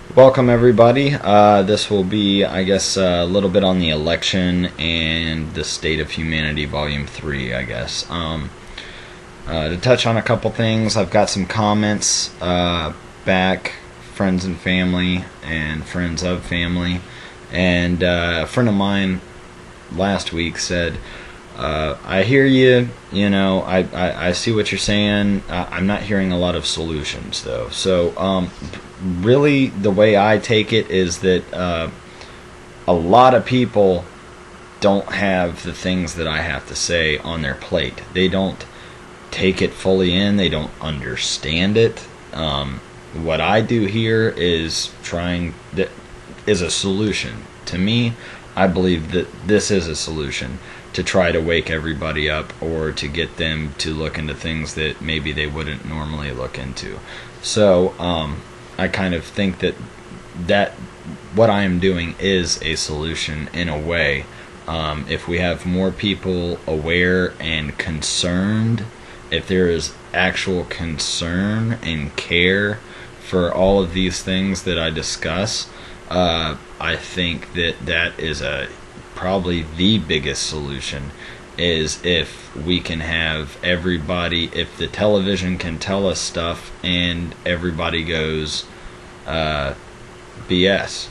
Welcome everybody. This will be, I guess, a little bit on the election and the state of humanity, volume 3, I guess. To touch on a couple things, I've got some comments back, friends and family, and friends of family. And a friend of mine last week said, I hear you, I see what you're saying. I'm not hearing a lot of solutions, though. So, really, the way I take it is that a lot of people don't have the things that I have to say on their plate. They don't take it fully in. They don't understand it. What I do here is is a solution. To me, I believe that this is a solution to try to wake everybody up or to get them to look into things that maybe they wouldn't normally look into. So, I kind of think that what I am doing is a solution in a way. If we have more people aware and concerned, if there is actual concern and care for all of these things that I discuss, I think that is probably the biggest solution, is if we can have everybody, if the television can tell us stuff and everybody goes, BS.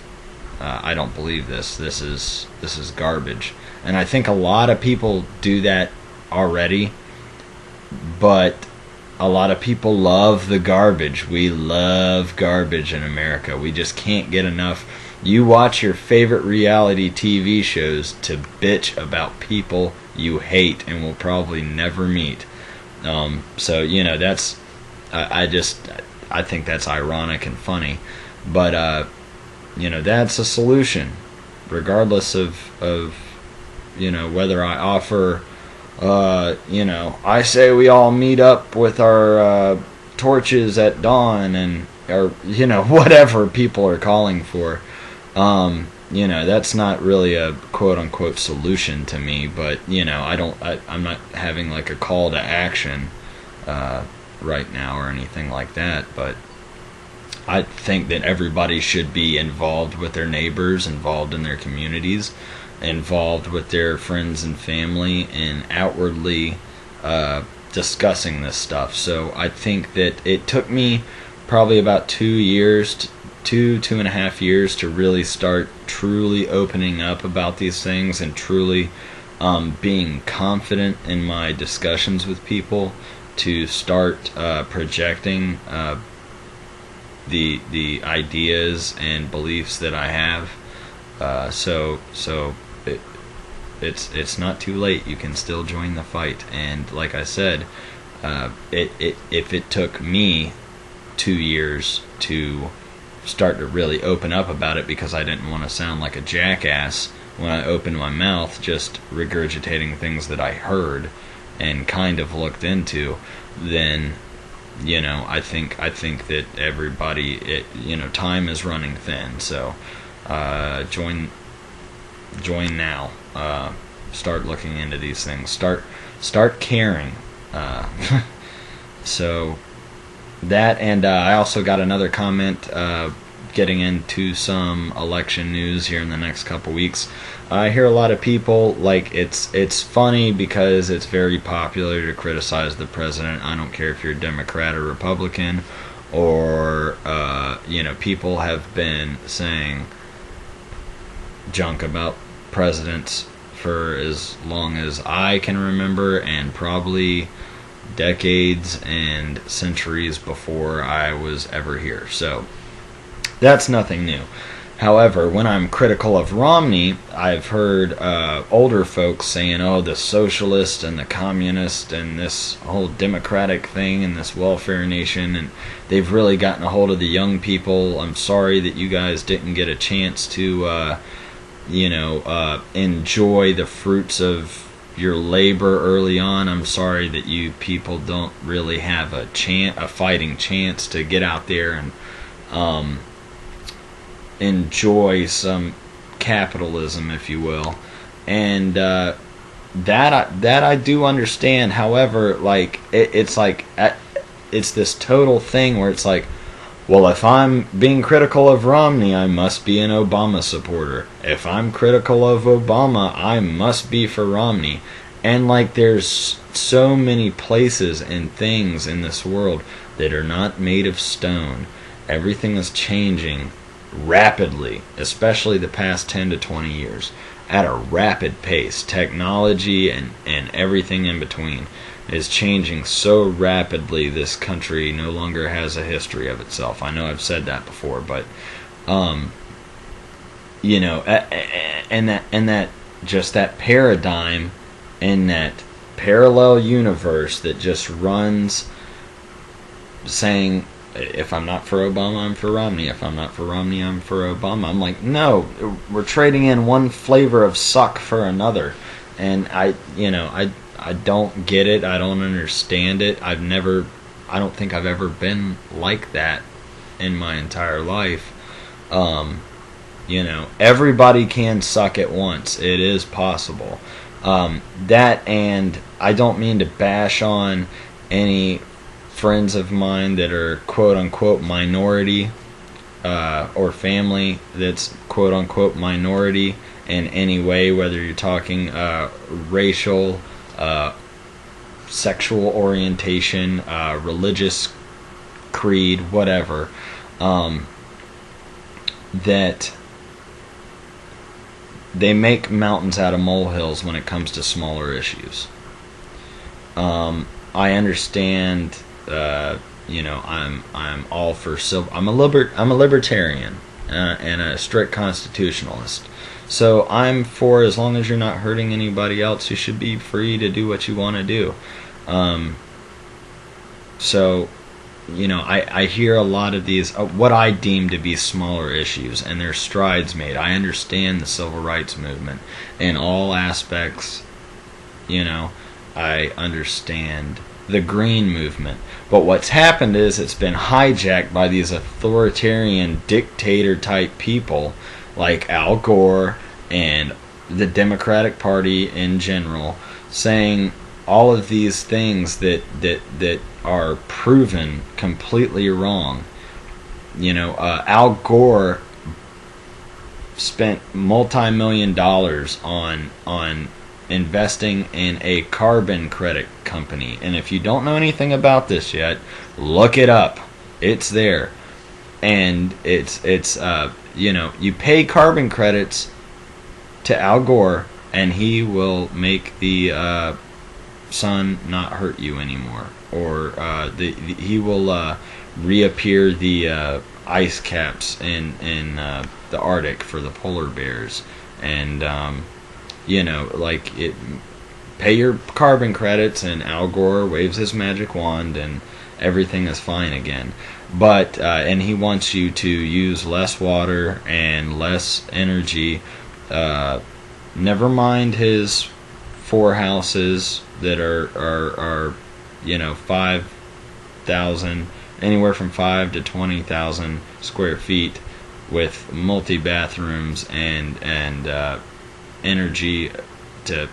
I don't believe this. This is garbage. And I think a lot of people do that already, but a lot of people love the garbage. We love garbage in America. We just can't get enough. You watch your favorite reality TV shows to bitch about people you hate and will probably never meet. So, that's... I think that's ironic and funny. But, that's a solution. Regardless of whether I offer... I say we all meet up with our torches at dawn or whatever people are calling for. That's not really a quote-unquote solution to me, but, I'm not having like a call to action right now or anything like that, but I think that everybody should be involved with their neighbors, involved in their communities, involved with their friends and family, and outwardly discussing this stuff. So I think that it took me probably about 2.5 years to really start truly opening up about these things and truly being confident in my discussions with people, to start projecting the ideas and beliefs that I have. So it's not too late. You can still join the fight. And like I said, if it took me 2 years to start to really open up about it, because I didn't want to sound like a jackass when I opened my mouth just regurgitating things that I heard and kind of looked into, then I think that everybody, time is running thin. So join now. Start looking into these things. Start caring. So that, and I also got another comment getting into some election news here in the next couple weeks. I hear a lot of people, like, it's funny because it's very popular to criticize the president. I don't care if you're a Democrat or Republican, or people have been saying junk about presidents for as long as I can remember, and probably decades and centuries before I was ever here. So that's nothing new. However, when I'm critical of Romney, I've heard older folks saying, oh, the socialist and the communist and this whole democratic thing and this welfare nation, and they've really gotten a hold of the young people. I'm sorry that you guys didn't get a chance to enjoy the fruits of your labor early on. I'm sorry that you people don't really have a fighting chance to get out there and enjoy some capitalism, if you will. And that I do understand. However, like it's this total thing where it's like, well, if I'm being critical of Romney, I must be an Obama supporter. If I'm critical of Obama, I must be for Romney. And like, there's so many places and things in this world that are not made of stone. Everything is changing rapidly, especially the past 10 to 20 years, at a rapid pace. Technology and everything in between is changing so rapidly. This country no longer has a history of itself. I know I've said that before, but you know, and that just that paradigm in that parallel universe that just runs saying, if I'm not for Obama, I'm for Romney. If I'm not for Romney, I'm for Obama. I'm like, no, we're trading in one flavor of suck for another. And I don't get it. I don't understand it. I don't think I've ever been like that in my entire life. Everybody can suck at once. It is possible. That, and I don't mean to bash on any friends of mine that are quote-unquote minority, or family that's quote-unquote minority in any way, whether you're talking racial, sexual orientation, religious creed, whatever, that they make mountains out of molehills when it comes to smaller issues. I understand. I'm all for civil. I'm a libertarian and a strict constitutionalist. So I'm for, as long as you're not hurting anybody else, you should be free to do what you want to do. I hear a lot of these, what I deem to be smaller issues, and there's strides made. I understand the civil rights movement in all aspects. I understand the green movement. But what's happened is it's been hijacked by these authoritarian dictator type people like Al Gore and the Democratic Party in general, saying all of these things that are proven completely wrong. Al Gore spent multi-million dollars on investing in a carbon credit company. And if you don't know anything about this yet, look it up. It's there. And it's you pay carbon credits to Al Gore, and he will make the sun not hurt you anymore. Or he will reappear the ice caps in the Arctic for the polar bears. And pay your carbon credits, and Al Gore waves his magic wand, and everything is fine again. But and he wants you to use less water and less energy. Never mind his 4 houses that are 5,000, anywhere from 5 to 20,000 square feet, with multi bathrooms and energy to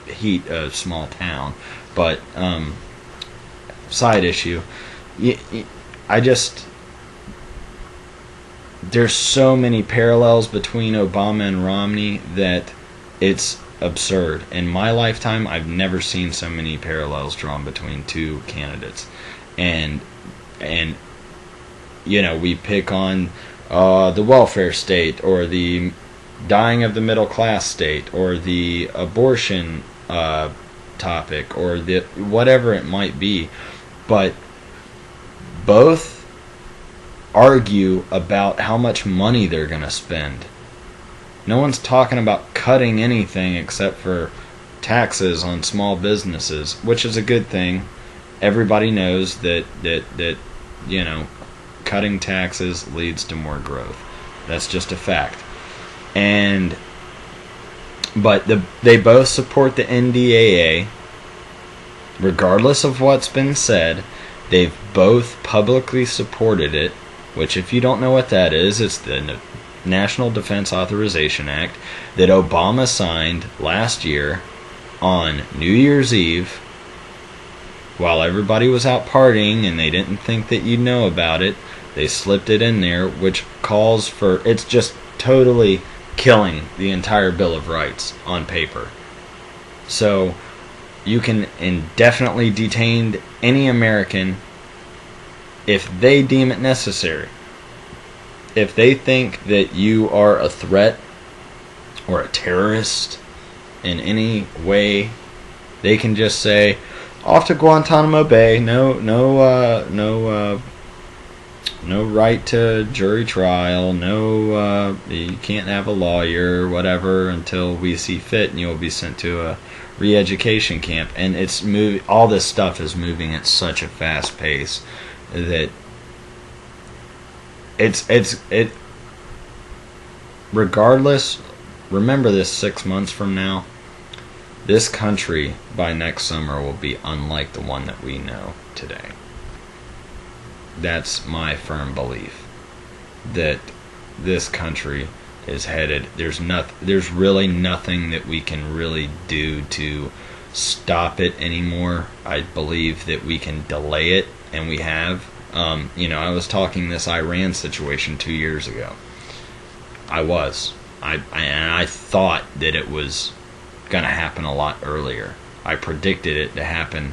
heat a small town. But side issue, there's so many parallels between Obama and Romney that it's absurd. In my lifetime, I've never seen so many parallels drawn between two candidates. And we pick on the welfare state, or the dying of the middle class state, or the abortion topic, or the whatever it might be, but both argue about how much money they're going to spend. No one's talking about cutting anything except for taxes on small businesses, which is a good thing. Everybody knows that cutting taxes leads to more growth. That's just a fact. But they both support the NDAA, regardless of what's been said. They've both publicly supported it, which, if you don't know what that is, it's the National Defense Authorization Act that Obama signed last year on New Year's Eve, while everybody was out partying and they didn't think that you'd know about it. They slipped it in there, which calls for, it's just totally killing the entire Bill of Rights on paper. So you can indefinitely detain any American if they deem it necessary. If they think that you are a threat or a terrorist in any way, they can just say, off to Guantanamo Bay. No right to jury trial. No, you can't have a lawyer, whatever, until we see fit, and you'll be sent to a re-education camp. And all this stuff is moving at such a fast pace that it. Regardless, remember this 6 months from now. This country by next summer will be unlike the one that we know today. That's my firm belief, that this country is headed. There's really nothing that we can really do to stop it anymore. I believe that we can delay it, and we have. I was talking this Iran situation 2 years ago. I thought that it was going to happen a lot earlier. I predicted it to happen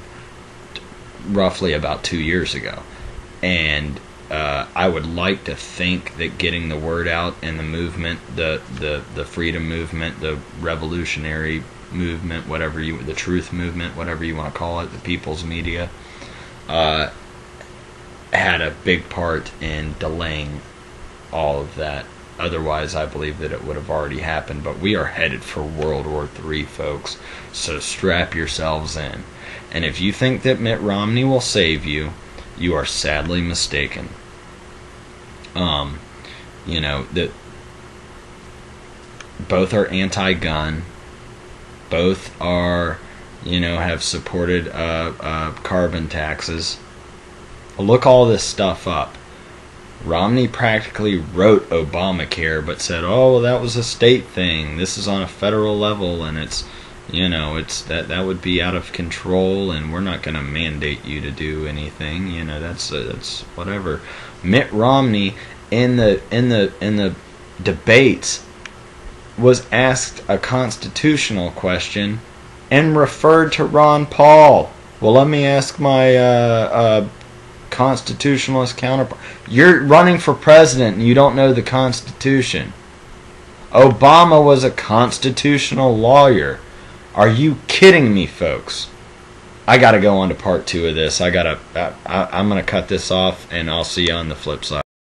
roughly about 2 years ago. And I would like to think that getting the word out and the movement, the freedom movement, the revolutionary movement, the truth movement, whatever you want to call it, the people's media, had a big part in delaying all of that. Otherwise, I believe that it would have already happened. But we are headed for World War III, folks. So strap yourselves in. And if you think that Mitt Romney will save you, you are sadly mistaken. That both are anti-gun. Both are, have supported carbon taxes. Look all this stuff up. Romney practically wrote Obamacare, but said, "Oh, well, that was a state thing. This is on a federal level, and it's that would be out of control, and we're not going to mandate you to do anything. That's whatever." Mitt Romney in the debates was asked a constitutional question and referred to Ron Paul. Well, let me ask my constitutionalist counterpart. You're running for president and you don't know the Constitution. Obama was a constitutional lawyer. Are you kidding me, folks? I gotta go on to part 2 of this. I'm gonna cut this off, and I'll see you on the flip side.